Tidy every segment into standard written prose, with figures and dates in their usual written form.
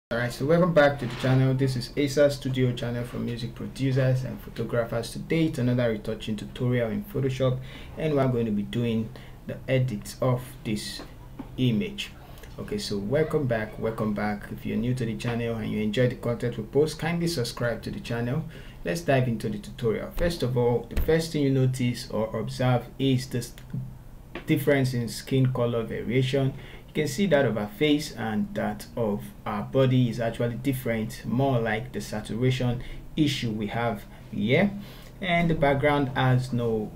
Alright, so welcome back to the channel. This is Asa Studio channel for music producers and photographers. Today it's another retouching tutorial in Photoshop, and we're going to be doing the edit of this image. Okay, so welcome back. If you're new to the channel and you enjoy the content we post, kindly subscribe to the channel. Let's dive into the tutorial. First of all, the first thing you notice or observe is the difference in skin color variation. You can see that of our face and that of our body is actually different, more like the saturation issue we have here, and the background has no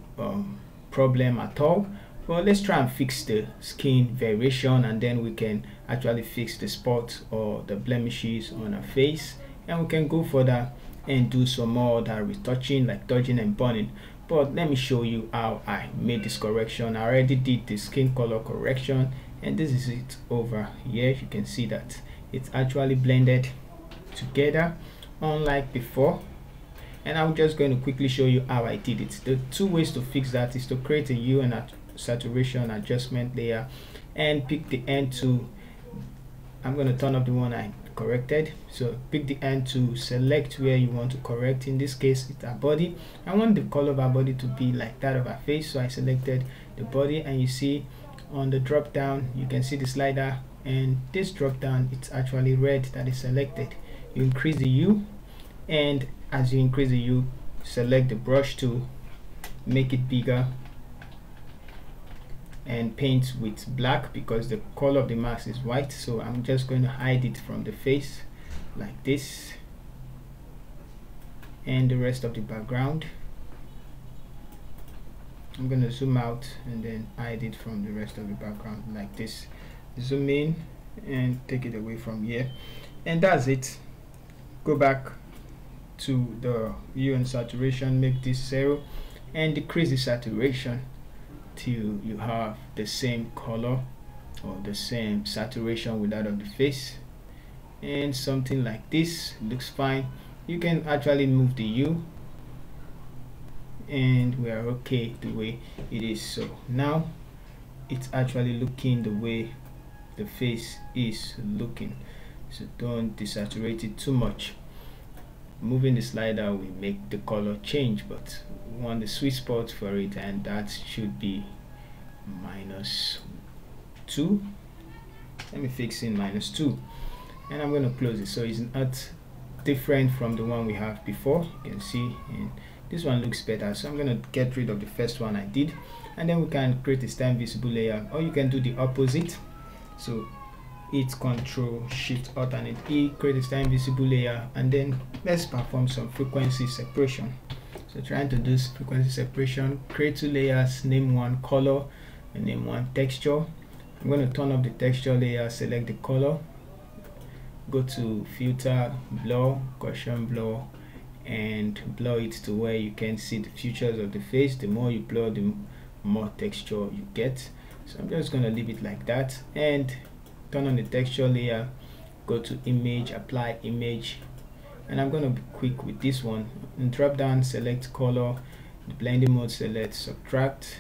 problem at all. Well, let's try and fix the skin variation, and then we can actually fix the spots or the blemishes on our face, and we can go further and do some more other retouching like dodging and burning. But let me show you how I made this correction. I already did the skin color correction, and this is it over here. You can see that it's actually blended together unlike before, and I'm just going to quickly show you how I did it. The two ways to fix that is to create a hue and a saturation adjustment layer and pick the end to, I'm going to turn up the one I corrected. So pick the end to select where you want to correct. In this case it's our body. I want the color of our body to be like that of our face, so I selected the body, and you see on the drop down you can see the slider, and this drop down it's actually red that is selected. You increase the hue, and as you increase the hue, select the brush tool, make it bigger, and paint with black because the color of the mask is white. So I'm just going to hide it from the face like this, and the rest of the background I'm going to zoom out and then hide it from the rest of the background like this. Zoom in and take it away from here, and that's it. Go back to the hue and saturation, make this 0 and decrease the saturation till you have the same color or the same saturation with that of the face, and something like this looks fine. You can actually move the hue, and we are okay the way it is. So now it's actually looking the way the face is looking, so don't desaturate it too much. Moving the slider will make the color change, but we want the sweet spot for it, and that should be -2. Let me fix in -2, and I'm going to close it so it's not different from the one we have before. You can see, and this one looks better, so I'm going to get rid of the first one I did, and then we can create a stem visible layer, or you can do the opposite. So it's Control Shift Alternate E, create a stem visible layer, and then let's perform some frequency separation. So trying to do frequency separation, create 2 layers, name one color and name one texture. I'm going to turn up the texture layer, select the color, go to filter, blur, Gaussian blur, and blur it to where you can see the features of the face. The more you blur, the more texture you get. So I'm just going to leave it like that, and turn on the texture layer, go to image, apply image, and I'm going to be quick with this one. And drop down, select color, the blending mode, select subtract,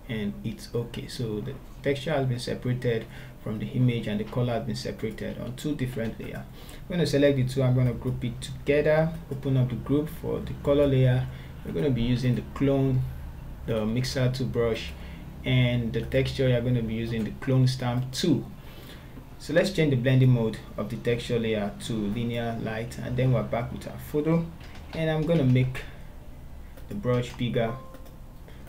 and it's okay. So the texture has been separated from the image, and the color has been separated on 2 different layers. I'm going to select the 2, I'm going to group it together, open up the group. For the color layer we're going to be using the clone, the mixer 2 brush, and the texture you're going to be using the clone stamp 2. So let's change the blending mode of the texture layer to linear light, and then we're back with our photo, and I'm going to make the brush bigger,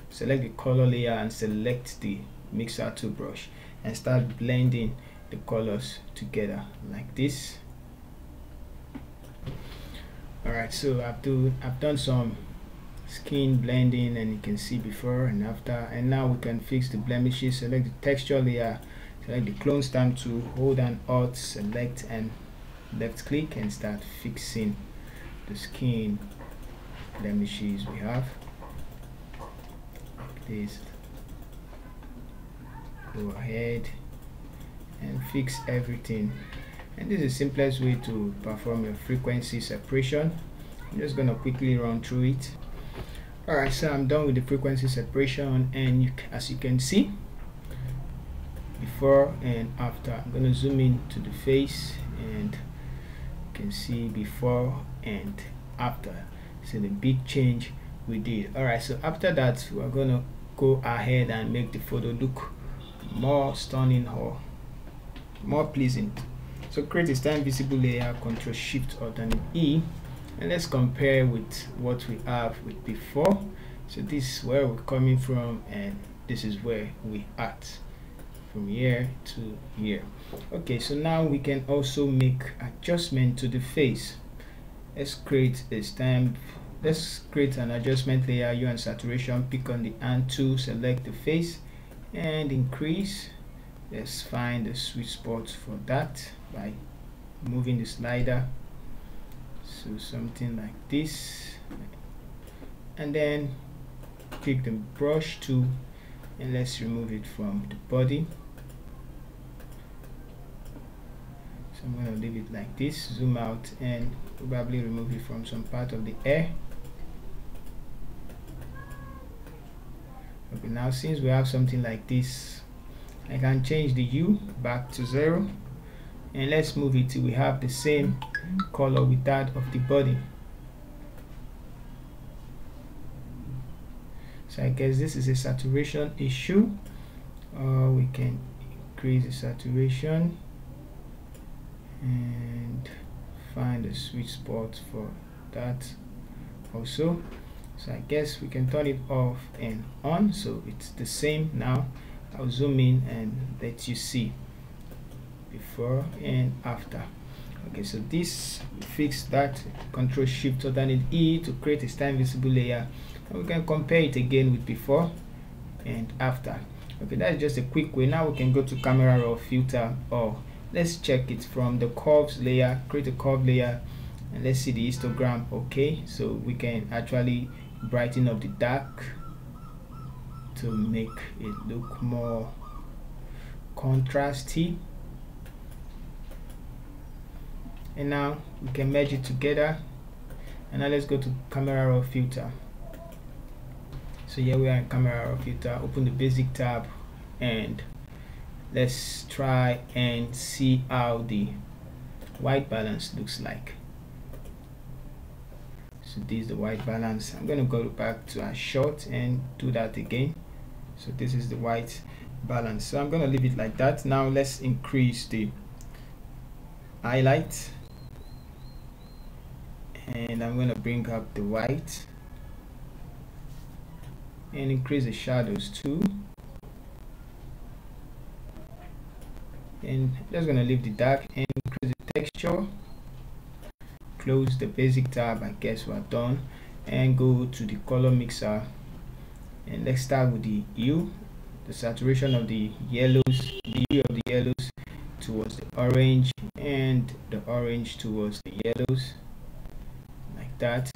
select the color layer and select the mixer 2 brush, and start blending the colors together like this. Alright, so I've done some skin blending, and you can see before and after, and now we can fix the blemishes. Select the texture layer, select the clone stamp tool, hold and alt, select and left click, and start fixing the skin blemishes we have like this. Go ahead and fix everything, and this is the simplest way to perform your frequency separation. I'm just going to quickly run through it. Alright, so I'm done with the frequency separation, and as you can see, before and after. I'm going to zoom in to the face, and can see before and after. So the big change we did. All right, so after that we're gonna go ahead and make the photo look more stunning or more pleasing. So create a stamp visible layer, Ctrl Shift Alternate E, and let's compare with what we have with before. So this is where we're coming from, and this is where we at, from here to here. Okay, so now we can also make adjustment to the face. Let's create a stamp. Let's create an adjustment layer, hue and saturation. Pick on the hand tool, select the face and increase. Let's find the sweet spot for that by moving the slider, so something like this, and then click the brush tool and let's remove it from the body. So I'm going to leave it like this, zoom out and probably remove it from some part of the hair. Okay, now since we have something like this, I can change the hue back to 0, and let's move it till we have the same color with that of the body. So I guess this is a saturation issue, or we can increase the saturation and find a sweet spot for that also. So I guess we can turn it off and on, so it's the same now. I'll zoom in and let you see before and after. Okay, so this fix that. Ctrl Shift Alternate E to create a stamp visible layer, and we can compare it again with before and after. Okay, that's just a quick way. Now we can go to camera raw filter, or let's check it from the curves layer. Create a curve layer and let's see the histogram. Okay, so we can actually brighten up the dark to make it look more contrasty, and now we can merge it together. And now let's go to camera raw filter. So here we are in camera raw filter. Open the basic tab and let's try and see how the white balance looks like. So this is the white balance. I'm going to go back to our shot and do that again. So this is the white balance. So I'm going to leave it like that. Now let's increase the highlight, and I'm going to bring up the white and increase the shadows too, and just going to leave the dark and increase the texture. Close the basic tab. I guess we're done, and go to the color mixer, and let's start with the hue, the saturation of the yellows, the hue of the yellows towards the orange, and the orange towards the yellows, like that.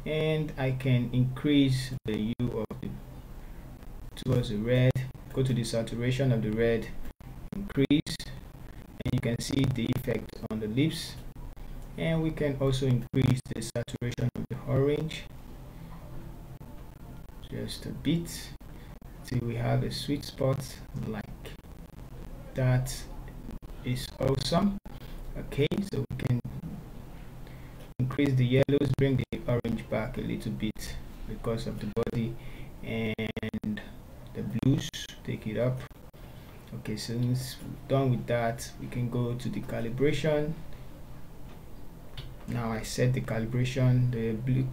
And I can increase the hue of the towards the red. Go to the saturation of the red, increase, and you can see the effect on the lips. And we can also increase the saturation of the orange just a bit till we have a sweet spot like that. Is awesome. Okay, so we can increase the yellows, bring the orange back a little bit because of the body, and the blues, take it up. Okay, so since we're done with that, we can go to the calibration. Now I set the calibration,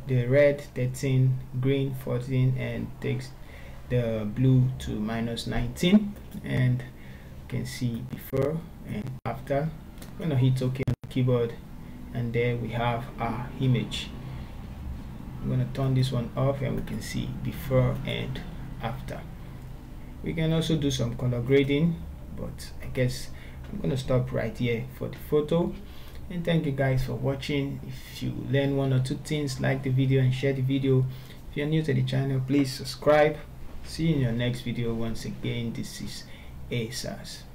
the red 13, green 14, and takes the blue to -19, and you can see before and after. I'm gonna hit OK on the keyboard, and there we have our image. I'm gonna turn this one off, and we can see before and after. We can also do some color grading, but I guess I'm gonna stop right here for the photo. And thank you guys for watching. If you learn one or two things, like the video and share the video. If you're new to the channel, please subscribe. See you in your next video. Once again, this is ASAS.